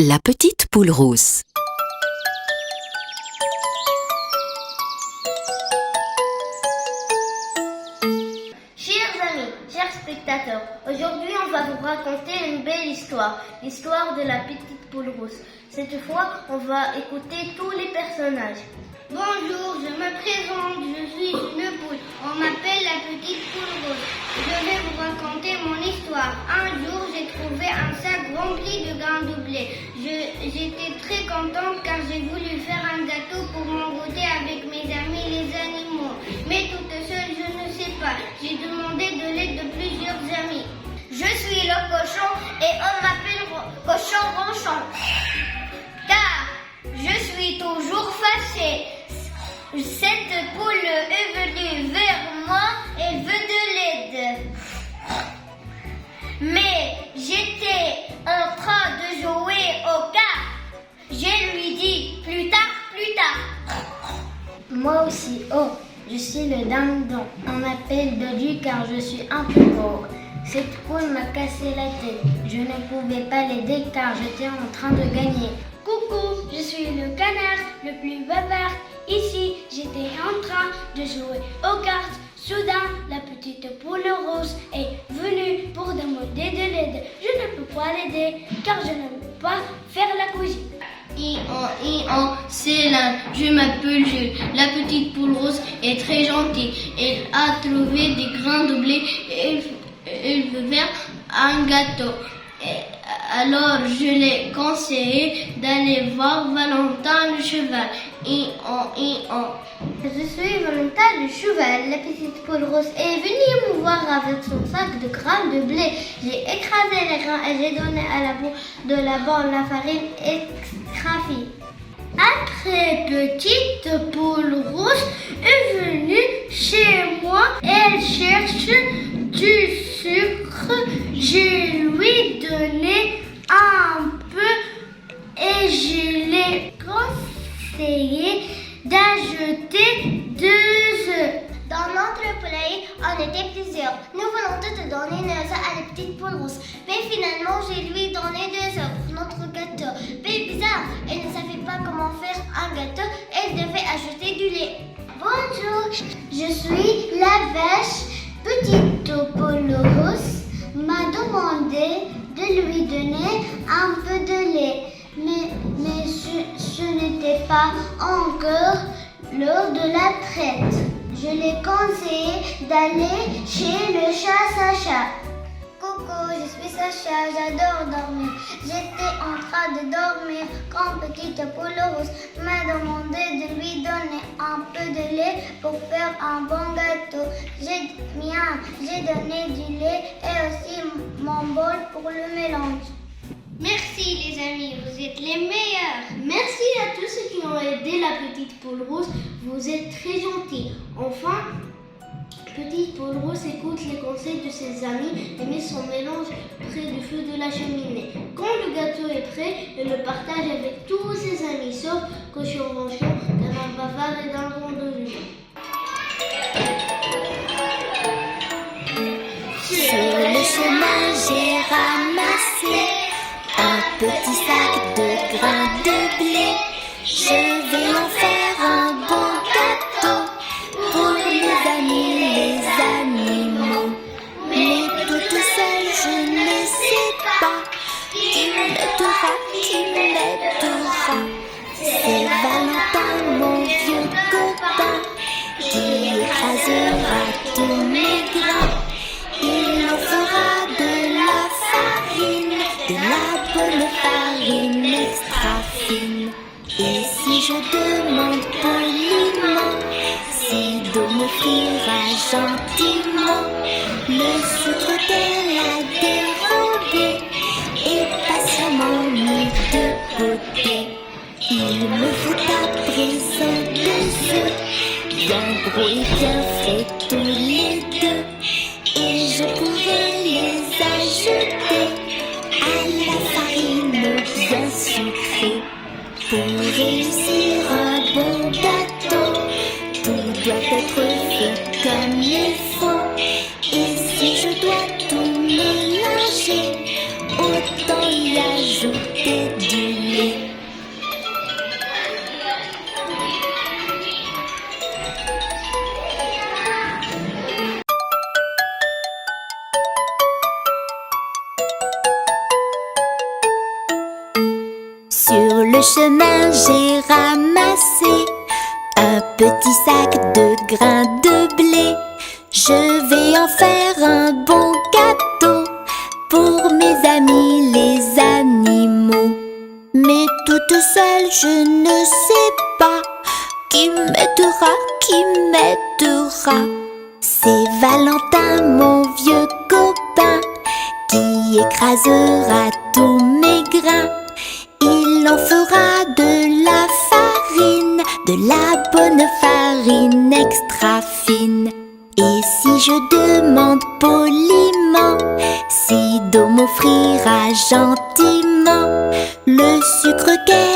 La petite poule rousse. Chers amis, chers spectateurs, aujourd'hui on va vous raconter une belle histoire, l'histoire de la petite poule rousse. Cette fois, on va écouter tous les personnages. Bonjour, je me présente, je suis une poule. On m'appelle la petite poule rousse. Je vais vous raconter mon histoire. Un jour, j'ai trouvé un sac rempli de grains de blé. J'étais très contente car j'ai voulu faire un gâteau pour m'en goûter avec mes amis les animaux. Mais toute seule, je ne sais pas. J'ai demandé de l'aide de plusieurs amis. Je suis le cochon et on m'appelle cochon ronchon. Car je suis toujours fâchée. Cette poule est venue vers moi et veut de l'aide. Mais j'étais en train de jouer aux cartes. Je lui dis plus tard, plus tard. Moi aussi, oh, je suis le dindon. On m'appelle Dodu car je suis un peu pauvre. Cette poule m'a cassé la tête. Je ne pouvais pas l'aider car j'étais en train de gagner. Coucou, je suis le canard le plus bavard. Ici, j'étais en train de jouer aux cartes. Soudain, la petite poule rose est venue pour demander de l'aide. Je ne peux pas l'aider car je n'aime pas faire la cuisine. C'est là, je m'appelle Jules. La petite poule rose est très gentille. Elle a trouvé des grains de blé et elle veut faire un gâteau. Alors je l'ai conseillé d'aller voir Valentin le cheval. Je suis Valentin le cheval. La petite poule rose est venue me voir avec son sac de grains de blé. J'ai écrasé les grains et j'ai donné à la boue de la bande la farine extra fine. Après, petite poule rose est venue chez moi. Elle cherche du sucre. Je lui donné un peu et je l'ai conseillé d'ajouter 2 œufs. Dans notre poulailler, on était plusieurs. Nous voulons toutes donner 2 œufs à la petite poule rousse. Mais finalement, je lui ai donné 2 œufs pour notre gâteau. Mais bizarre, elle ne savait pas comment faire un gâteau. Elle devait ajouter du lait. Bonjour, je suis la vache. Petite poule rousse m'a demandé de lui donner un peu de lait. Mais ce n'était pas encore l'heure de la traite. Je l'ai conseillé d'aller chez le chat Sacha. Coucou, je suis Sacha, j'adore dormir. J'étais en train de dormir quand petite poule rousse m'a demandé de lui donner un peu de lait pour faire un bon gâteau. J'ai donné du lait et aussi mon bol pour le mélange. Merci les amis, vous êtes les meilleurs. Merci à tous ceux qui ont aidé la petite poule rousse, vous êtes très gentils. Enfin, petite poule rousse écoute les conseils de ses amis et met son mélange près du feu de la cheminée. Quand le gâteau est prêt, elle le partage avec tous ses amis, sauf cochon ronchon, canard bavard et dindon de jus. Sur le chemin, j'ai ramassé un petit sac de grains de blé. Je vais en faire un bon gâteau pour mes amis, les animaux. Mais toute seule, je ne sais pas qui m'aidera. C'est Valentin, mon vieux copain, qui écrasera tous mes grains. Il en fera de la farine, de la bonne farine extra fine. Et si je demande poliment, Sido m'offrira gentiment le sucre qu'elle a dérobé et patiemment mis de côté. Il me faut à présent 2 œufs, bien gros et bien faits tous les deux. Et je pourrais les ajouter à la farine bien sucrée. Pour réussir un bon gâteau, tout doit être fait comme il faut. Et si je dois tout mélanger, autant y ajouter du Sur le chemin, j'ai ramassé un petit sac de grains de blé. Je vais en faire un bon gâteau pour mes amis les animaux. Mais toute seule, je ne sais pas qui m'aidera. C'est Valentin, mon vieux copain, qui écrasera tous mes grains. Il en fera de la farine, de la bonne farine extra fine. Et si je demande poliment, Sido m'offrira gentiment le sucre qu'elle